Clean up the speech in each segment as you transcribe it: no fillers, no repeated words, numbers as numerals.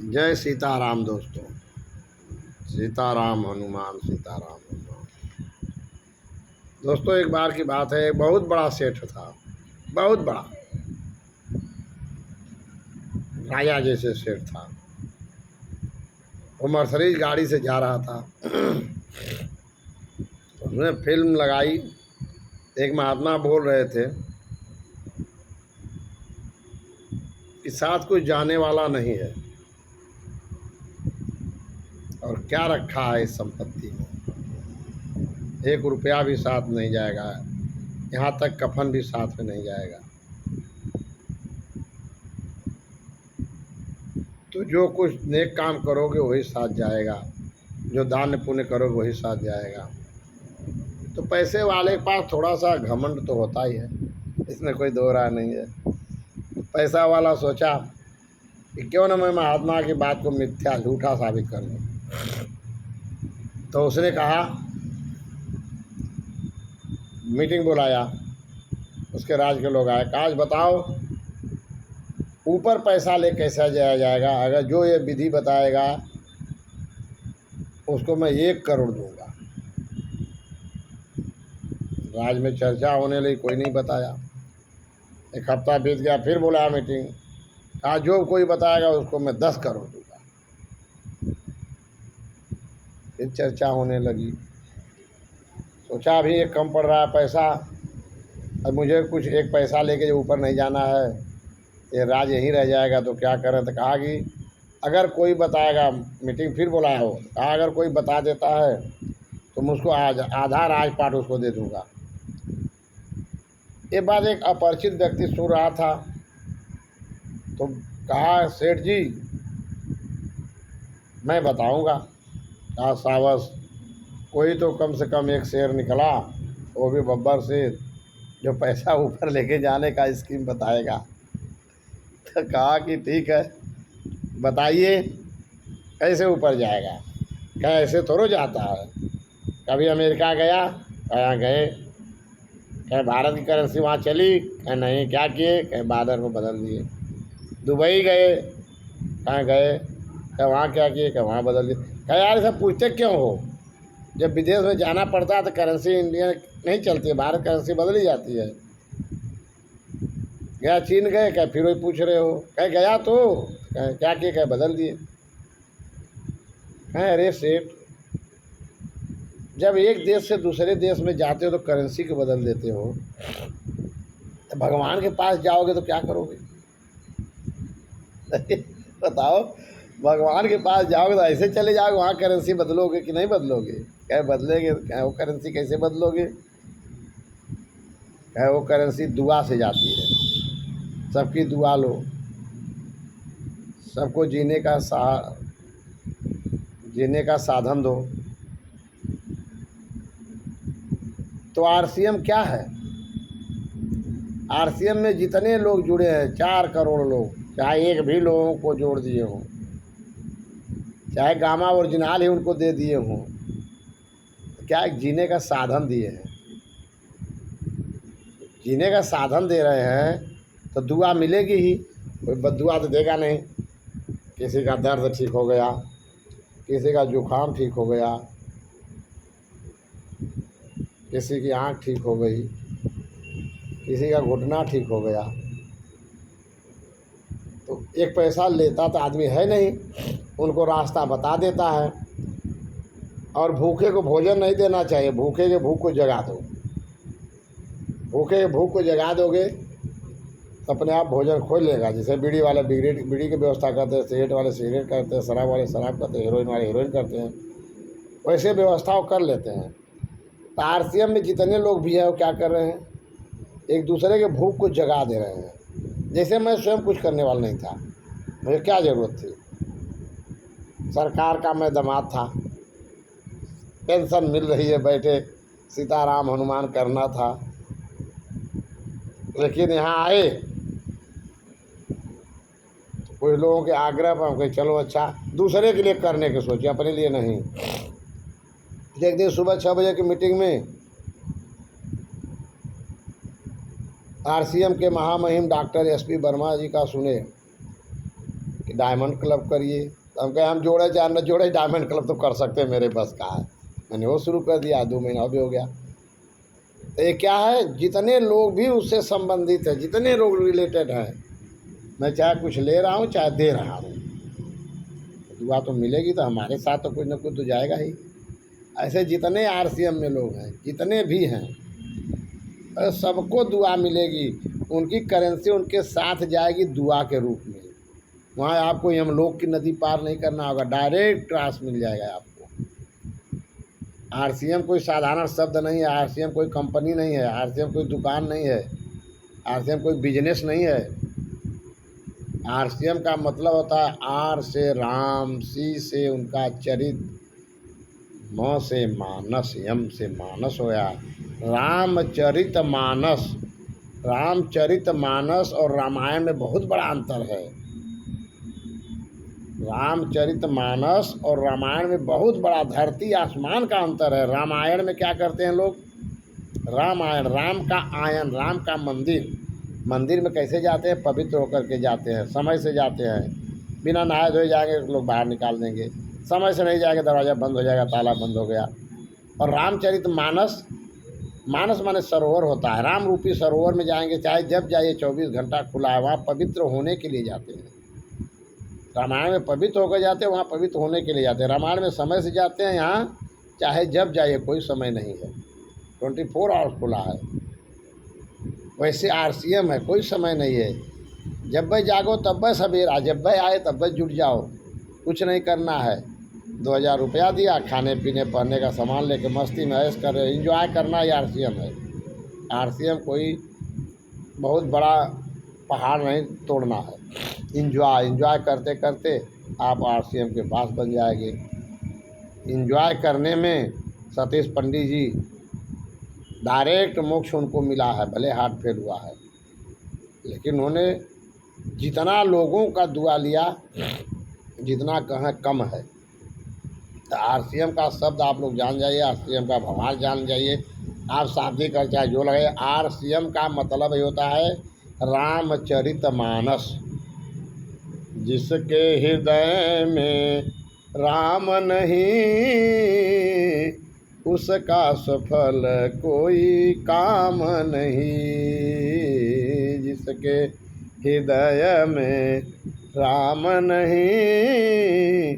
जय सीताराम दोस्तों। सीताराम हनुमान, सीताराम हनुमान। दोस्तों, एक बार की बात है, एक बहुत बड़ा सेठ था, बहुत बड़ा, राजा जैसे सेठ था। वो मर्सरीज गाड़ी से जा रहा था। उसने फिल्म लगाई। एक महात्मा बोल रहे थे कि साथ कुछ जाने वाला नहीं है और क्या रखा है इस संपत्ति में। 1 रुपया भी साथ नहीं जाएगा, यहाँ तक कफन भी साथ में नहीं जाएगा। तो जो कुछ नेक काम करोगे वही साथ जाएगा, जो दान पुण्य करोगे वही साथ जाएगा। तो पैसे वाले के पास थोड़ा सा घमंड तो होता ही है, इसमें कोई दो राय नहीं है। पैसा वाला सोचा कि क्यों ना मैं महात्मा की बात को मिथ्या झूठा साबित कर दूं। तो उसने कहा, मीटिंग बुलाया, उसके राज के लोग आए। कहा, आज बताओ ऊपर पैसा ले कैसा जाया जाएगा। अगर जो ये विधि बताएगा उसको मैं 1 करोड़ दूंगा। राज में चर्चा होने लगी, कोई नहीं बताया। 1 हफ्ता बीत गया, फिर बुलाया मीटिंग। कहा, जो कोई बताएगा उसको मैं 10 करोड़ दूंगा। फिर चर्चा होने लगी। सोचा अभी एक कम पड़ रहा है पैसा, अब मुझे कुछ एक पैसा लेके जो ऊपर नहीं जाना है, ये राज यहीं रह जाएगा, तो क्या करें। तो कहा कि अगर कोई बताएगा, मीटिंग फिर बुलाया हो, कहा अगर कोई बता देता है तो मैं उसको आधा राजपाट उसको दे दूंगा। ये बात एक अपरिचित व्यक्ति सुन रहा था, तो कहा, सेठ जी मैं बताऊंगा। कहा, सावस कोई तो कम से कम एक शेर निकला, वो भी बब्बर शेर, जो पैसा ऊपर लेके जाने का स्कीम बताएगा। तो कहा कि ठीक है, बताइए कैसे ऊपर जाएगा। क्या ऐसे थोड़ा जाता है। कभी अमेरिका गया, कहाँ गए, क्या भारत की करेंसी वहाँ चली, क्या नहीं, क्या किए, क्या बादर को बदल दिए। दुबई गए, कहाँ गए, क्या वहाँ क्या किए, क्या वहाँ बदल दिए। क्या यार ये सब पूछते क्यों हो। जब विदेश में जाना पड़ता है तो करेंसी इंडिया नहीं चलती है, भारत करेंसी बदली जाती है। गया चीन गए, क्या फिर वही पूछ रहे हो। क्या गया तो क्या किए, क्या बदल दिए। हैं अरे सेठ, जब एक देश से दूसरे देश में जाते हो तो करेंसी को बदल देते हो, तो भगवान के पास जाओगे तो क्या करोगे। बताओ, भगवान के पास जाओगे तो ऐसे चले जाओगे, वहाँ करेंसी बदलोगे कि नहीं बदलोगे। क्या बदलेंगे, क्या वो करेंसी कैसे बदलोगे। क्या वो करेंसी दुआ से जाती है। सबकी दुआ लो, सबको जीने का साधन दो। तो आरसीएम क्या है। आरसीएम में जितने लोग जुड़े हैं, 4 करोड़ लोग, चाहे एक भी लोगों को जोड़ दिए हों, चाहे गामा ओरिजिनल ही उनको दे दिए हों, तो क्या एक जीने का साधन दिए हैं। जीने का साधन दे रहे हैं तो दुआ मिलेगी ही, कोई बद्दुआ तो देगा नहीं। किसी का दर्द ठीक हो गया, किसी का जुकाम ठीक हो गया, किसी की आँख ठीक हो गई, किसी का घुटना ठीक हो गया, तो एक पैसा लेता तो आदमी है नहीं, उनको रास्ता बता देता है। और भूखे को भोजन नहीं देना चाहिए, भूखे के भूख को जगा दो। भूखे के भूख को जगा दोगे तो अपने आप भोजन खोल लेगा। जैसे बीड़ी वाले बीड़ी की व्यवस्था करते हैं, सिगरेट वाले सिगरेट करते हैं, शराब वाले शराब करते हैं, हीरोइन वाले हीरोइन करते हैं, वैसे व्यवस्था वो कर लेते हैं। तो आरसीएम में जितने लोग भी हैं वो क्या कर रहे हैं, एक दूसरे के भूख को जगा दे रहे हैं। जैसे मैं स्वयं कुछ करने वाला नहीं था, मुझे क्या ज़रूरत थी। सरकार का मैं दामाद था, पेंशन मिल रही है, बैठे सीताराम हनुमान करना था। लेकिन यहाँ आए तो कुछ लोगों के आग्रह पर हम कहे चलो अच्छा, दूसरे के लिए करने के सोचे, अपने लिए नहीं। एक दिन सुबह 6 बजे की मीटिंग में आरसीएम के महामहिम डॉक्टर एसपी वर्मा जी का सुने कि डायमंड क्लब करिए। तो हम कहे हम जोड़े चाहे न जोड़े, डायमंड क्लब तो कर सकते हैं, मेरे बस का है। मैंने वो शुरू कर दिया, 2 महीना भी हो गया। तो ये क्या है, जितने लोग भी उससे संबंधित है, जितने लोग रिलेटेड हैं, मैं चाहे कुछ ले रहा हूँ चाहे दे रहा हूँ, दुआ तो मिलेगी। तो हमारे साथ तो कुछ ना कुछ तो जाएगा ही। ऐसे जितने RCM में लोग हैं, जितने भी हैं, सबको दुआ मिलेगी। उनकी करेंसी उनके साथ जाएगी दुआ के रूप में। वहाँ आपको यमलोक की नदी पार नहीं करना होगा, डायरेक्ट ट्रांस मिल जाएगा आपको। RCM कोई साधारण शब्द नहीं है, RCM कोई कंपनी नहीं है, RCM कोई दुकान नहीं है, RCM कोई बिजनेस नहीं है। RCM का मतलब होता है R से राम, C से उनका चरित्र, म से मानस, यम से मानस होया, रामचरित मानस। रामचरित मानस और रामायण में बहुत बड़ा अंतर है। रामचरित मानस और रामायण में बहुत बड़ा धरती आसमान का अंतर है। रामायण में क्या करते हैं लोग, रामायण राम का आयन, राम का मंदिर, मंदिर में कैसे जाते हैं, पवित्र होकर के जाते हैं, समय से जाते हैं। बिना नहाए धोए जाएंगे लोग बाहर निकाल देंगे, समय से नहीं जाएंगे दरवाज़ा बंद हो जाएगा, ताला बंद हो गया। और रामचरित मानस, मानस माने सरोवर होता है, राम रूपी सरोवर में जाएंगे, चाहे जब जाइए 24 घंटा खुला है, वहाँ पवित्र होने के लिए जाते हैं। रामायण में पवित्र होकर जाते हैं, वहाँ पवित्र होने के लिए जाते हैं। रामायण में समय से जाते हैं, यहाँ चाहे जब जाइए कोई समय नहीं है, 24 आवर्स खुला है। वैसे RCM है, कोई समय नहीं है, जब भाई जागो तब भाई सवेरा, जब भाई आए तब भाई जुट जाओ, कुछ नहीं करना है। 2000 रुपया दिया, खाने पीने पहनने का सामान लेके मस्ती में ऐश कर रहे, इंजॉय करना ही RCM है। RCM कोई बहुत बड़ा पहाड़ नहीं तोड़ना है, इंजॉय करते करते आप RCM के पास बन जाएंगे। इंजॉय करने में सतीश पंडित जी डायरेक्ट मोक्ष उनको मिला है, भले हार्ट फेल हुआ है, लेकिन उन्होंने जितना लोगों का दुआ लिया, जितना कहें कम है। तो RCM का शब्द आप लोग जान जाइए, RCM का भगवान जान जाइए। आप शादी कर चाहे जो लगे, RCM का मतलब ये होता है रामचरित मानस। जिसके हृदय में राम नहीं, उसका सफल कोई काम नहीं। जिसके हृदय में राम नहीं,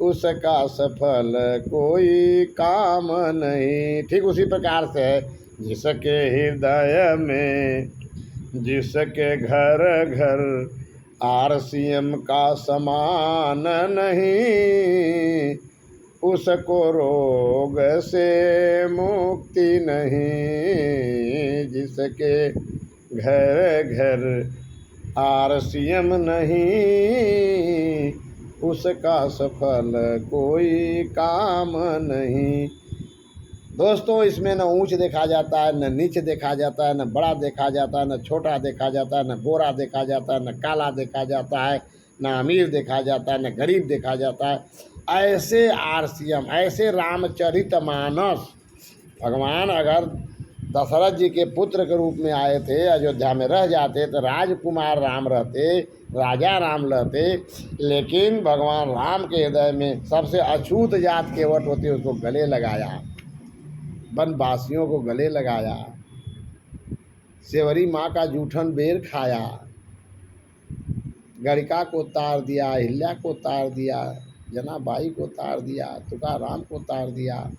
उसका सफल कोई काम नहीं। ठीक उसी प्रकार से है, जिसके हृदय में, जिसके घर घर RCM का समान नहीं, उसको रोग से मुक्ति नहीं। जिसके घर घर RCM नहीं, उसका सफल कोई काम नहीं। दोस्तों, इसमें न ऊंच देखा जाता है, न नीच देखा जाता है, न बड़ा देखा जाता है, न छोटा देखा जाता है, न गोरा देखा जाता है, न काला देखा जाता है, न अमीर देखा जाता है, न गरीब देखा जाता है। ऐसे RCM, ऐसे रामचरित मानस। भगवान अगर दशरथ जी के पुत्र के रूप में आए थे, अयोध्या में रह जाते तो राजकुमार राम रहते, राजा राम रहते, लेकिन भगवान राम के हृदय में सबसे अछूत जात केवट होती है, उसको गले लगाया, वनवासियों को गले लगाया, सेवरी माँ का जूठन बेर खाया, गणिका को तार दिया, अहिल्या को तार दिया, जनाबाई को तार दिया, तुकाराम को तार दिया।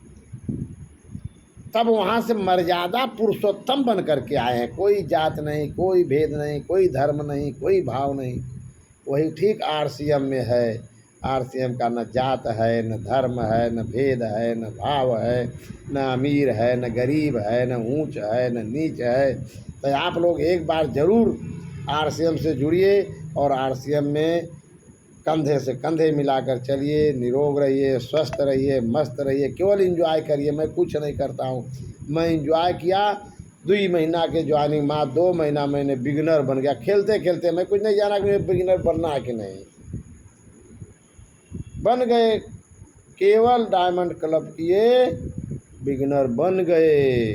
तब वहाँ से मर्यादा पुरुषोत्तम बन करके आए हैं। कोई जात नहीं, कोई भेद नहीं, कोई धर्म नहीं, कोई भाव नहीं। वही ठीक RCM में है। RCM का न जात है, न धर्म है, न भेद है, न भाव है, न अमीर है, न गरीब है, न ऊंच है, न नीच है। तो आप लोग एक बार ज़रूर RCM से जुड़िए और RCM में कंधे से कंधे मिलाकर चलिए, निरोग रहिए, स्वस्थ रहिए, मस्त रहिए, केवल एंजॉय करिए। मैं कुछ नहीं करता हूँ, मैं एंजॉय किया 2 महीना के ज्वाइनिंग माँ, 2 महीना मैंने बिगिनर बन गया। खेलते खेलते मैं कुछ नहीं जाना कि मुझे बिगिनर बनना है कि नहीं, बन गए। केवल डायमंड क्लब किए, बिगिनर बन गए।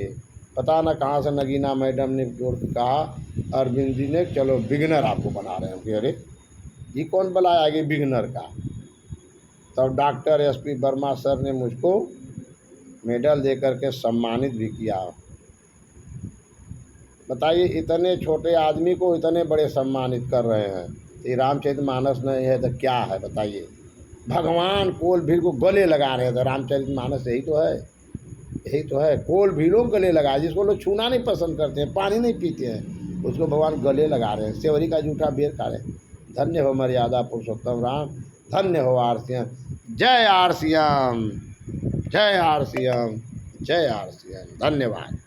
पता ना कहाँ से नगीना मैडम ने जोड़ के कहा, अरविंद जी ने, चलो बिगिनर आपको बना रहे हैं। अरे ये कौन बुलाया कि बिगनर का। तब डॉक्टर एसपी वर्मा सर ने मुझको मेडल दे करके सम्मानित भी किया। बताइए, इतने छोटे आदमी को इतने बड़े सम्मानित कर रहे हैं। ये रामचरितमानस नहीं है तो क्या है बताइए। भगवान कोल भील को गले लगा रहे थे। रामचरितमानस यही तो है, यही तो है। कोल भीलों को गले लगा, जिसको लोग छूना नहीं पसंद करते हैं, पानी नहीं पीते हैं, उसको भगवान गले लगा रहे हैं, सेवरी का जूठा बेर खा रहे हैं। धन्य हो मर्यादा पुरुषोत्तम राम, धन्य हो आरसीएम। जय आरसीएम, जय आरसीएम, जय आरसीएम। धन्यवाद।